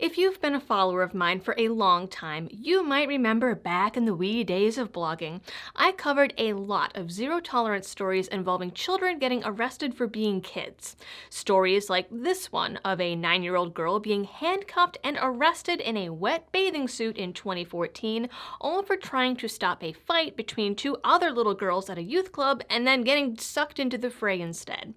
If you've been a follower of mine for a long time, you might remember back in the wee days of blogging, I covered a lot of zero-tolerance stories involving children getting arrested for being kids. Stories like this one of a 9-year-old girl being handcuffed and arrested in a wet bathing suit in 2014, all for trying to stop a fight between two other little girls at a youth club and then getting sucked into the fray instead.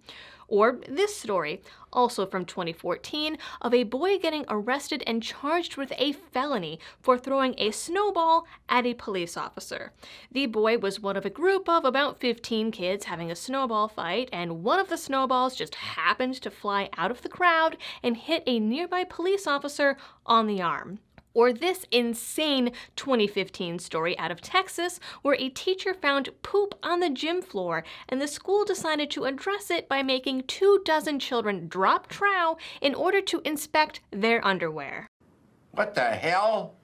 Or this story, also from 2014, of a boy getting arrested and charged with a felony for throwing a snowball at a police officer. The boy was one of a group of about 15 kids having a snowball fight, and one of the snowballs just happened to fly out of the crowd and hit a nearby police officer on the arm. Or this insane 2015 story out of Texas where a teacher found poop on the gym floor and the school decided to address it by making 24 children drop trow in order to inspect their underwear. What the hell?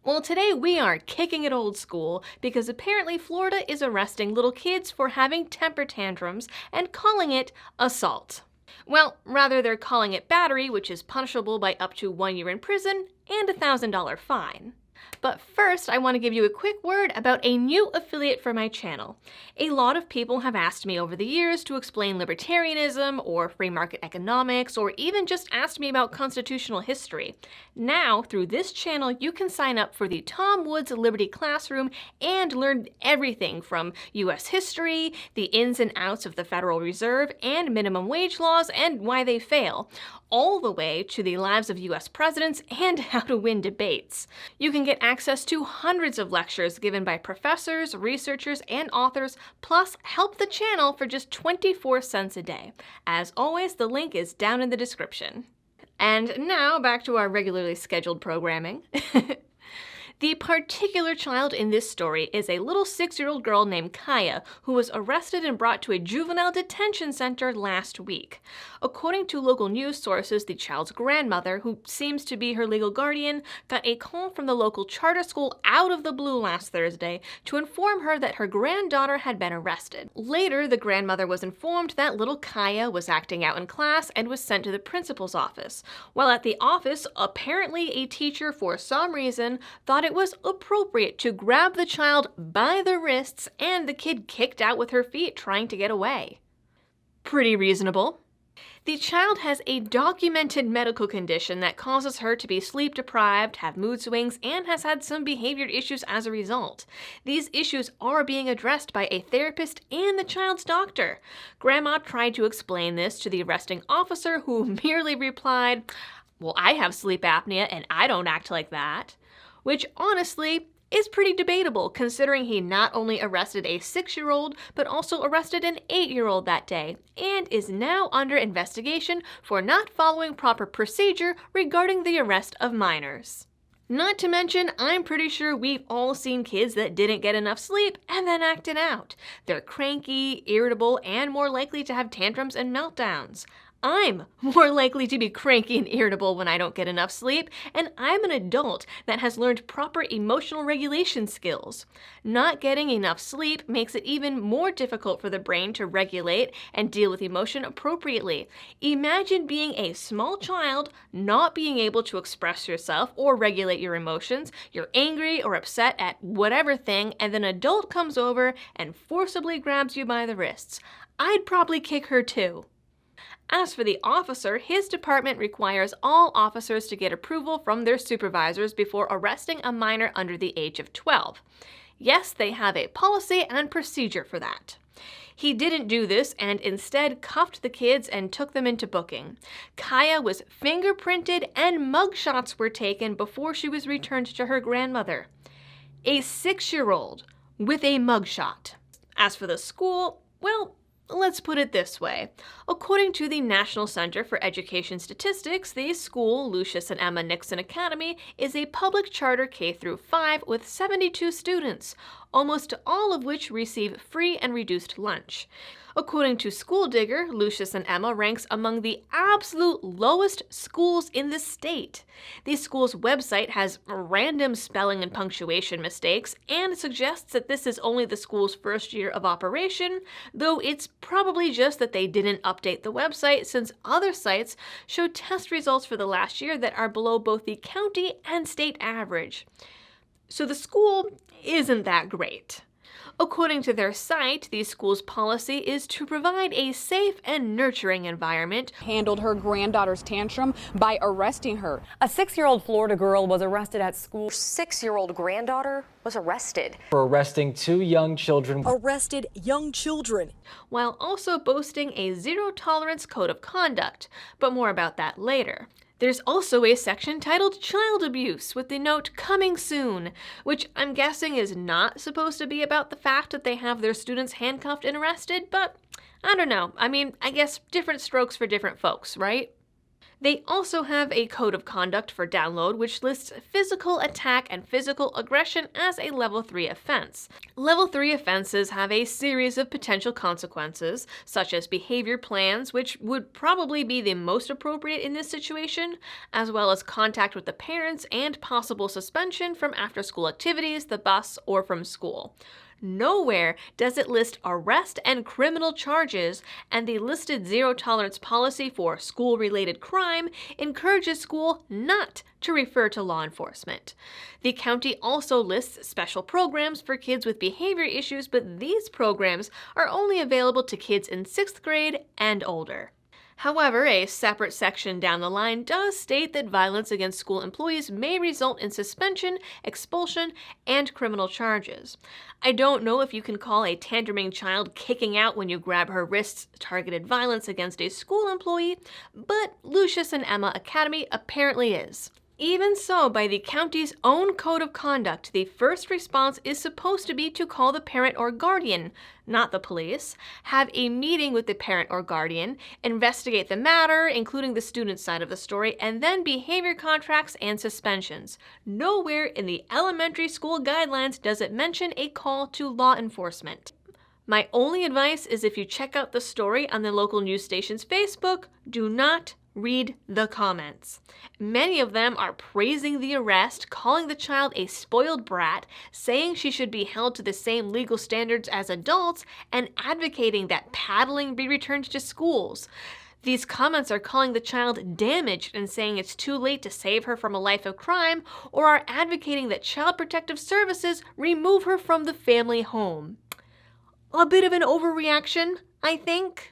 Well, today we are kicking it old school because apparently Florida is arresting little kids for having temper tantrums and calling it assault. Well, rather they're calling it battery, which is punishable by up to 1 year in prison and a $1,000 fine. But first, I want to give you a quick word about a new affiliate for my channel. A lot of people have asked me over the years to explain libertarianism or free market economics, or even just asked me about constitutional history. Now, through this channel, you can sign up for the Tom Woods Liberty Classroom and learn everything from U.S. history, the ins and outs of the Federal Reserve, and minimum wage laws and why they fail, all the way to the lives of U.S. presidents and how to win debates. You can get access to hundreds of lectures given by professors, researchers, and authors, plus help the channel for just 24 cents a day. As always, the link is down in the description. And now back to our regularly scheduled programming. The particular child in this story is a little 6-year-old girl named Kaya who was arrested and brought to a juvenile detention center last week. According to local news sources, the child's grandmother, who seems to be her legal guardian, got a call from the local charter school out of the blue last Thursday to inform her that her granddaughter had been arrested. Later, the grandmother was informed that little Kaya was acting out in class and was sent to the principal's office. While at the office, apparently a teacher, for some reason, thought it was appropriate to grab the child by the wrists and the kid kicked out with her feet trying to get away. Pretty reasonable. The child has a documented medical condition that causes her to be sleep deprived, have mood swings, and has had some behavior issues as a result. These issues are being addressed by a therapist and the child's doctor. Grandma tried to explain this to the arresting officer, who merely replied, "Well, I have sleep apnea and I don't act like that." Which honestly is pretty debatable considering he not only arrested a 6-year-old, but also arrested an 8-year-old that day, and is now under investigation for not following proper procedure regarding the arrest of minors. Not to mention, I'm pretty sure we've all seen kids that didn't get enough sleep and then acted out. They're cranky, irritable, and more likely to have tantrums and meltdowns. I'm more likely to be cranky and irritable when I don't get enough sleep, and I'm an adult that has learned proper emotional regulation skills. Not getting enough sleep makes it even more difficult for the brain to regulate and deal with emotion appropriately. Imagine being a small child, not being able to express yourself or regulate your emotions. You're angry or upset at whatever thing, and then an adult comes over and forcibly grabs you by the wrists. I'd probably kick her too. As for the officer, his department requires all officers to get approval from their supervisors before arresting a minor under the age of 12. Yes, they have a policy and procedure for that. He didn't do this and instead cuffed the kids and took them into booking. Kaya was fingerprinted and mugshots were taken before she was returned to her grandmother. A 6-year-old with a mugshot. As for the school, well, let's put it this way. According to the National Center for Education Statistics, the school, Lucius and Emma Nixon Academy, is a public charter K-5 with 72 students. almost all of which receive free and reduced lunch. According to School Digger, Lucius and Emma ranks among the absolute lowest schools in the state. The school's website has random spelling and punctuation mistakes and suggests that this is only the school's first year of operation, though it's probably just that they didn't update the website since other sites show test results for the last year that are below both the county and state average. So the school isn't that great. According to their site, the school's policy is to provide a safe and nurturing environment. Handled her granddaughter's tantrum by arresting her. A 6-year-old Florida girl was arrested at school. 6-year-old granddaughter was arrested. For arresting 2 young children. Arrested young children. While also boasting a zero-tolerance code of conduct, but more about that later. There's also a section titled Child Abuse with the note Coming Soon, which I'm guessing is not supposed to be about the fact that they have their students handcuffed and arrested, but I don't know. I mean, I guess different strokes for different folks, right? They also have a code of conduct for download which lists physical attack and physical aggression as a Level 3 offense. Level 3 offenses have a series of potential consequences, such as behavior plans, which would probably be the most appropriate in this situation, as well as contact with the parents and possible suspension from after-school activities, the bus, or from school. Nowhere does it list arrest and criminal charges, and the listed zero-tolerance policy for school-related crime encourages school not to refer to law enforcement. The county also lists special programs for kids with behavior issues, but these programs are only available to kids in 6th grade and older. However, a separate section down the line does state that violence against school employees may result in suspension, expulsion, and criminal charges. I don't know if you can call a tantruming child kicking out when you grab her wrists targeted violence against a school employee, but Lucius and Emma Academy apparently is. Even so, by the county's own code of conduct, the first response is supposed to be to call the parent or guardian, not the police, have a meeting with the parent or guardian, investigate the matter, including the student's side of the story, and then behavior contracts and suspensions. Nowhere in the elementary school guidelines does it mention a call to law enforcement. My only advice is if you check out the story on the local news station's Facebook, do not read the comments. Many of them are praising the arrest, calling the child a spoiled brat, saying she should be held to the same legal standards as adults, and advocating that paddling be returned to schools. These comments are calling the child damaged and saying it's too late to save her from a life of crime, or are advocating that Child Protective Services remove her from the family home. A bit of an overreaction, I think.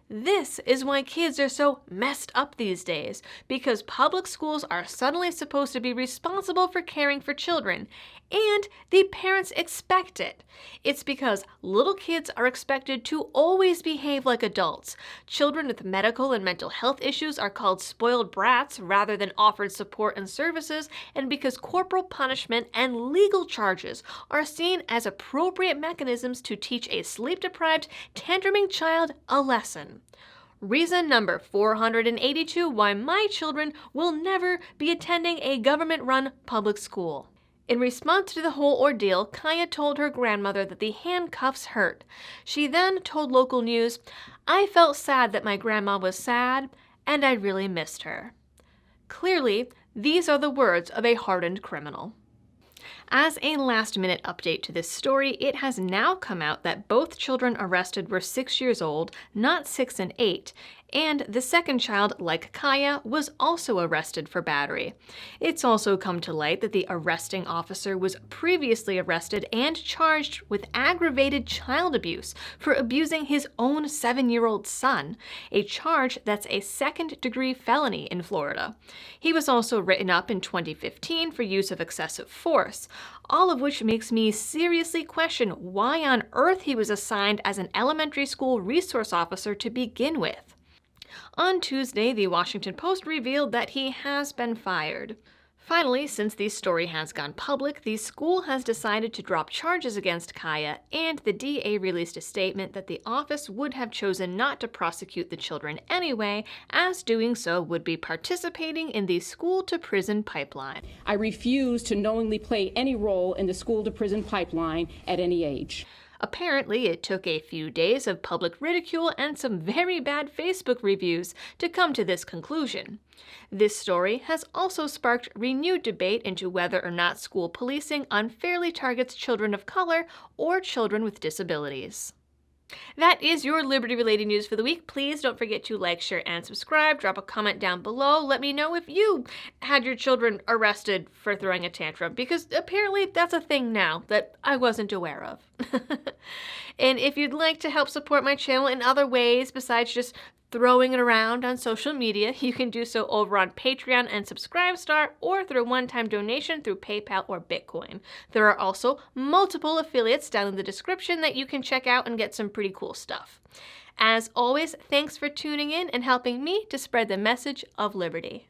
This is why kids are so messed up these days, because public schools are suddenly supposed to be responsible for caring for children, and the parents expect it. It's because little kids are expected to always behave like adults. Children with medical and mental health issues are called spoiled brats rather than offered support and services, and because corporal punishment and legal charges are seen as appropriate mechanisms to teach a sleep-deprived, tantruming child a lesson. Reason number 482 why my children will never be attending a government-run public school. In response to the whole ordeal, Kaya told her grandmother that the handcuffs hurt. She then told local news, "I felt sad that my grandma was sad, and I really missed her." Clearly, these are the words of a hardened criminal. As a last-minute update to this story, it has now come out that both children arrested were 6 years old, not 6 and 8, and the second child, like Kaya, was also arrested for battery. It's also come to light that the arresting officer was previously arrested and charged with aggravated child abuse for abusing his own 7-year-old son, a charge that's a second-degree felony in Florida. He was also written up in 2015 for use of excessive force, all of which makes me seriously question why on earth he was assigned as an elementary school resource officer to begin with. On Tuesday, the Washington Post revealed that he has been fired. Finally, since the story has gone public, the school has decided to drop charges against Kaya, and the DA released a statement that the office would have chosen not to prosecute the children anyway, as doing so would be participating in the school-to-prison pipeline. I refuse to knowingly play any role in the school-to-prison pipeline at any age. Apparently, it took a few days of public ridicule and some very bad Facebook reviews to come to this conclusion. This story has also sparked renewed debate into whether or not school policing unfairly targets children of color or children with disabilities. That is your Liberty-related news for the week. Please don't forget to like, share, and subscribe. Drop a comment down below. Let me know if you had your children arrested for throwing a tantrum, because apparently that's a thing now that I wasn't aware of. And if you'd like to help support my channel in other ways besides just throwing it around on social media, you can do so over on Patreon and Subscribestar, or through a one-time donation through PayPal or Bitcoin. There are also multiple affiliates down in the description that you can check out and get some pretty cool stuff. As always, thanks for tuning in and helping me to spread the message of liberty.